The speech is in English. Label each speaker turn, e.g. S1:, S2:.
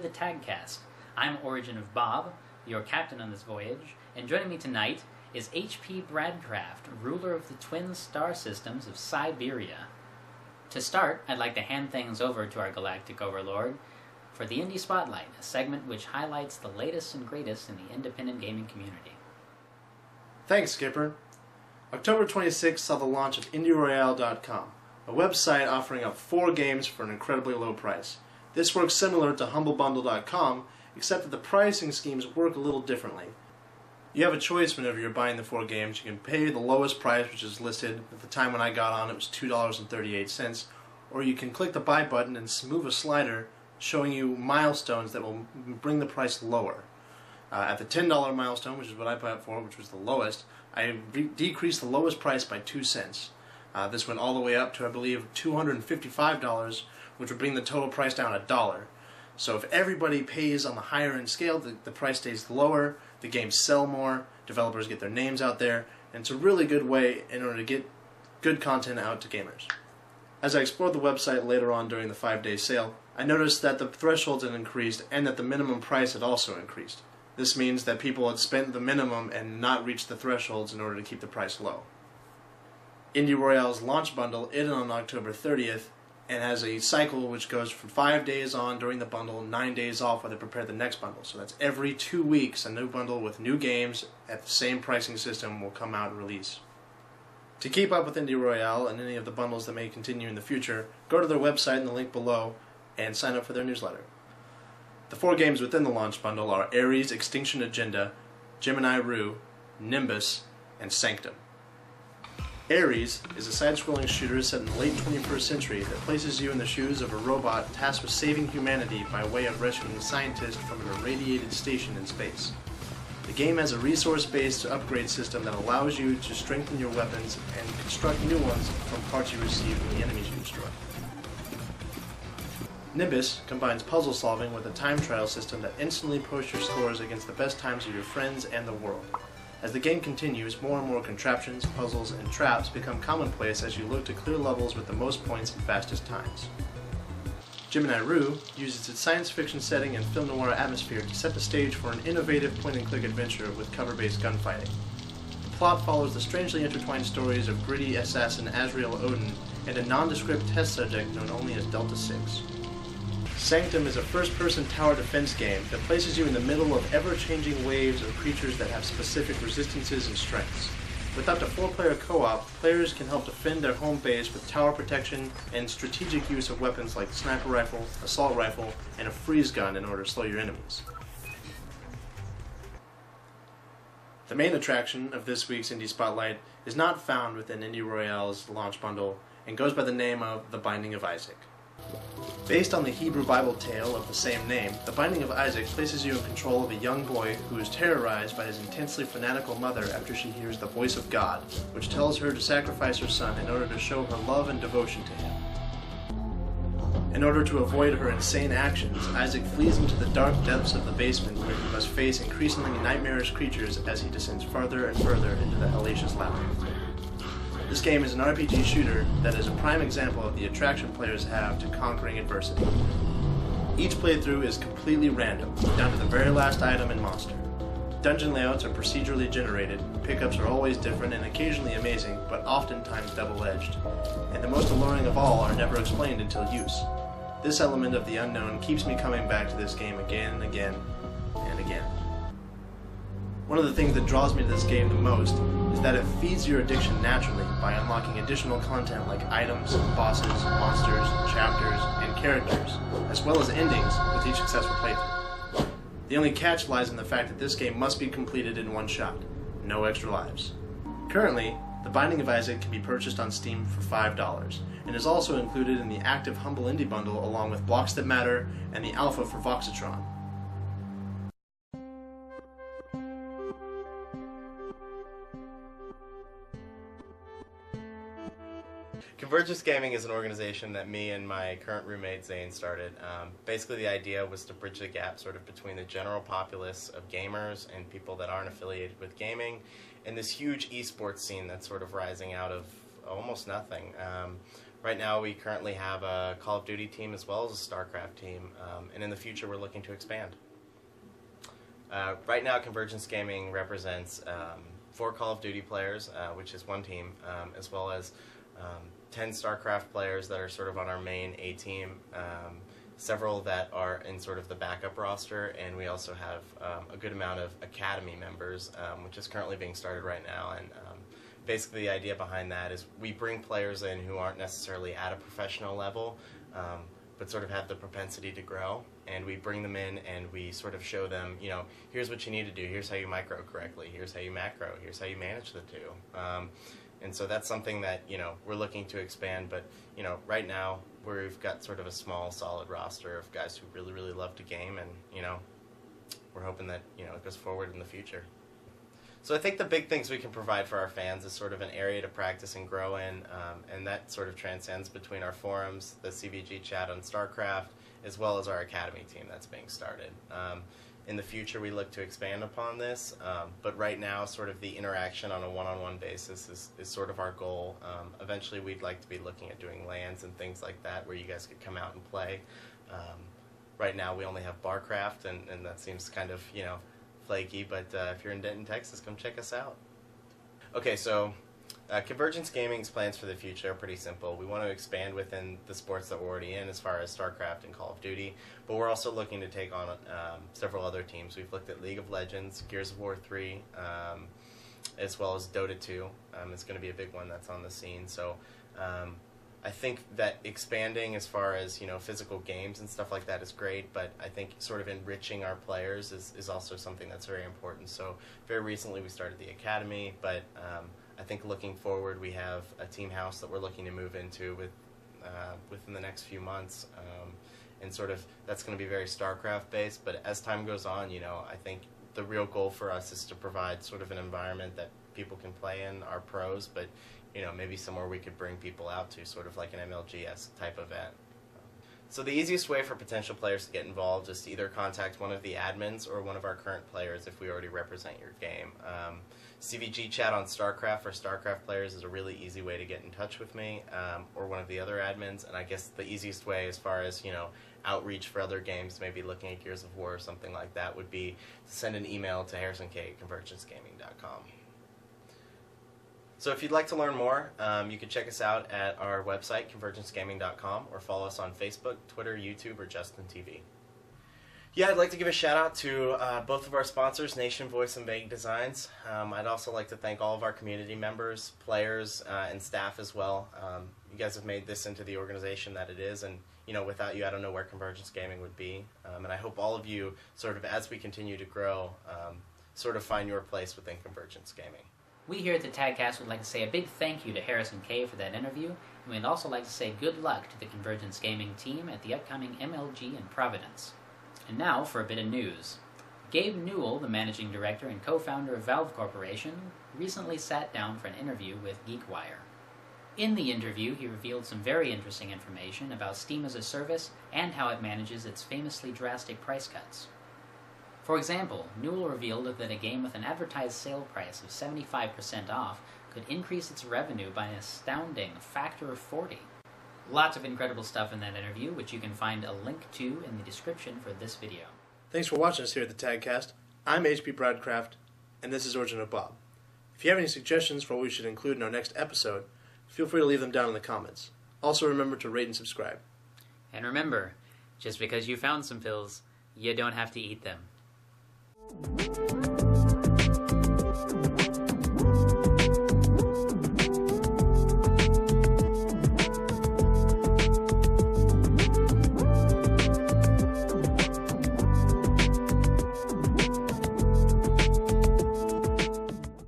S1: the TAGCast. I'm Origin of Bob, your captain on this voyage, and joining me tonight is H.P. Bradcraft, ruler of the twin star systems of Siberia. To start, I'd like to hand things over to our galactic overlord for the Indie Spotlight, a segment which highlights the latest and greatest in the independent gaming community.
S2: Thanks, Skipper. October 26th saw the launch of IndieRoyale.com, a website offering up 4 games for an incredibly low price. This works similar to HumbleBundle.com, except that the pricing schemes work a little differently. You have a choice whenever you're buying the 4 games. You can pay the lowest price, which is listed. At the time when I got on, it was $2.38, or you can click the buy button and move a slider showing you milestones that will bring the price lower. At the $10 milestone, which is what I bought for, which was the lowest, I decreased the lowest price by 2 cents. This went all the way up to, I believe, $255, which would bring the total price down $1. So if everybody pays on the higher end scale, the price stays lower, the games sell more, developers get their names out there, and it's a really good way in order to get good content out to gamers. As I explored the website later on during the 5-day sale, I noticed that the thresholds had increased and that the minimum price had also increased. This means that people had spent the minimum and not reached the thresholds in order to keep the price low. Indie Royale's launch bundle ended on October 30th and has a cycle which goes from 5 days on during the bundle, 9 days off while they prepare the next bundle. So that's every 2 weeks a new bundle with new games at the same pricing system will come out and release. To keep up with Indie Royale and any of the bundles that may continue in the future, go to their website in the link below and sign up for their newsletter. The 4 games within the launch bundle are Ares, Extinction Agenda, Gemini Rue, Nimbus, and Sanctum. Ares is a side-scrolling shooter set in the late 21st century that places you in the shoes of a robot tasked with saving humanity by way of rescuing a scientist from an irradiated station in space. The game has a resource-based upgrade system that allows you to strengthen your weapons and construct new ones from parts you receive from the enemies you destroy. Nimbus combines puzzle solving with a time trial system that instantly posts your scores against the best times of your friends and the world. As the game continues, more and more contraptions, puzzles, and traps become commonplace as you look to clear levels with the most points and fastest times. Gemini Rue uses its science fiction setting and film noir atmosphere to set the stage for an innovative point-and-click adventure with cover-based gunfighting. The plot follows the strangely intertwined stories of gritty assassin Azrael Odin and a nondescript test subject known only as Delta 6. Sanctum is a first-person tower defense game that places you in the middle of ever-changing waves of creatures that have specific resistances and strengths. With up to 4-player co-op, players can help defend their home base with tower protection and strategic use of weapons like sniper rifle, assault rifle, and a freeze gun in order to slow your enemies. The main attraction of this week's Indie Spotlight is not found within Indie Royale's launch bundle and goes by the name of The Binding of Isaac. Based on the Hebrew Bible tale of the same name, The Binding of Isaac places you in control of a young boy who is terrorized by his intensely fanatical mother after she hears the voice of God, which tells her to sacrifice her son in order to show her love and devotion to him. In order to avoid her insane actions, Isaac flees into the dark depths of the basement where he must face increasingly nightmarish creatures as he descends farther and further into the hellacious labyrinth. This game is an RPG shooter that is a prime example of the attraction players have to conquering adversity. Each playthrough is completely random, down to the very last item and monster. Dungeon layouts are procedurally generated, pickups are always different and occasionally amazing, but oftentimes double-edged. And the most alluring of all are never explained until use. This element of the unknown keeps me coming back to this game again and again and again. One of the things that draws me to this game the most is that it feeds your addiction naturally by unlocking additional content like items, bosses, monsters, chapters, and characters, as well as endings with each successful playthrough. The only catch lies in the fact that this game must be completed in one shot, no extra lives. Currently, The Binding of Isaac can be purchased on Steam for $5, and is also included in the active Humble Indie bundle along with Blocks That Matter and the alpha for Voxatron.
S3: Convergence Gaming is an organization that me and my current roommate Zane started. Basically the idea was to bridge the gap sort of between the general populace of gamers and people that aren't affiliated with gaming and this huge esports scene that's sort of rising out of almost nothing. Right now, we currently have a Call of Duty team as well as a StarCraft team, and in the future, we're looking to expand. Right now, Convergence Gaming represents 4 Call of Duty players, which is one team, as well as 10 StarCraft players that are sort of on our main A team, several that are in sort of the backup roster, and we also have a good amount of Academy members, which is currently being started right now. And basically the idea behind that is we bring players in who aren't necessarily at a professional level, but sort of have the propensity to grow, and we bring them in and we sort of show them, you know, here's what you need to do, here's how you micro correctly, here's how you macro, here's how you manage the two. And so that's something that, you know, we're looking to expand, but, you know, right now we've got sort of a small, solid roster of guys who really, really love to game, and, you know, we're hoping that, you know, it goes forward in the future. So I think the big things we can provide for our fans is sort of an area to practice and grow in, and that sort of transcends between our forums, the CVG chat on StarCraft, as well as our Academy team that's being started. In the future, we look to expand upon this, but right now, sort of the interaction on a one-on-one basis is sort of our goal. Eventually, we'd like to be looking at doing LANs and things like that, where you guys could come out and play. Right now, we only have Barcraft, and that seems kind of, you know, flaky, but if you're in Denton, Texas, come check us out. Okay, so Convergence Gaming's plans for the future are pretty simple. We want to expand within the sports that we're already in as far as StarCraft and Call of Duty, but we're also looking to take on several other teams. We've looked at League of Legends, Gears of War 3, as well as Dota 2. It's going to be a big one that's on the scene. So I think that expanding as far as, you know, physical games and stuff like that is great, but I think sort of enriching our players is also something that's very important. So very recently we started the Academy, but I think looking forward we have a team house that we're looking to move into within the next few months, and sort of that's going to be very StarCraft based, but as time goes on, you know, I think the real goal for us is to provide sort of an environment that people can play in, our pros, but, you know, maybe somewhere we could bring people out to, sort of like an MLGS type event. So the easiest way for potential players to get involved is to either contact one of the admins or one of our current players if we already represent your game. CVG chat on StarCraft for StarCraft players is a really easy way to get in touch with me, or one of the other admins, and I guess the easiest way as far as, you know, outreach for other games, maybe looking at Gears of War or something like that, would be to send an email to harrisonk@convergencegaming.com. So if you'd like to learn more, you can check us out at our website, convergencegaming.com, or follow us on Facebook, Twitter, YouTube, or Justin TV. Yeah, I'd like to give a shout out to both of our sponsors, Nation Voice and Vague Designs. I'd also like to thank all of our community members, players, and staff as well. You guys have made this into the organization that it is, and, you know, without you, I don't know where Convergence Gaming would be. And I hope all of you, sort of as we continue to grow, sort of find your place within Convergence Gaming.
S1: We here at the TAGCast would like to say a big thank you to Harrison K for that interview, and we'd also like to say good luck to the Convergence Gaming team at the upcoming MLG in Providence. And now for a bit of news. Gabe Newell, the managing director and co-founder of Valve Corporation, recently sat down for an interview with GeekWire. In the interview, he revealed some very interesting information about Steam as a service and how it manages its famously drastic price cuts. For example, Newell revealed that a game with an advertised sale price of 75% off could increase its revenue by an astounding factor of 40. Lots of incredible stuff in that interview, which you can find a link to in the description for this video.
S2: Thanks for watching us here at the TAGCast. I'm HP Bradcraft, and this is Origin of Bob. If you have any suggestions for what we should include in our next episode, feel free to leave them down in the comments. Also remember to rate and subscribe.
S1: And remember, just because you found some pills, you don't have to eat them.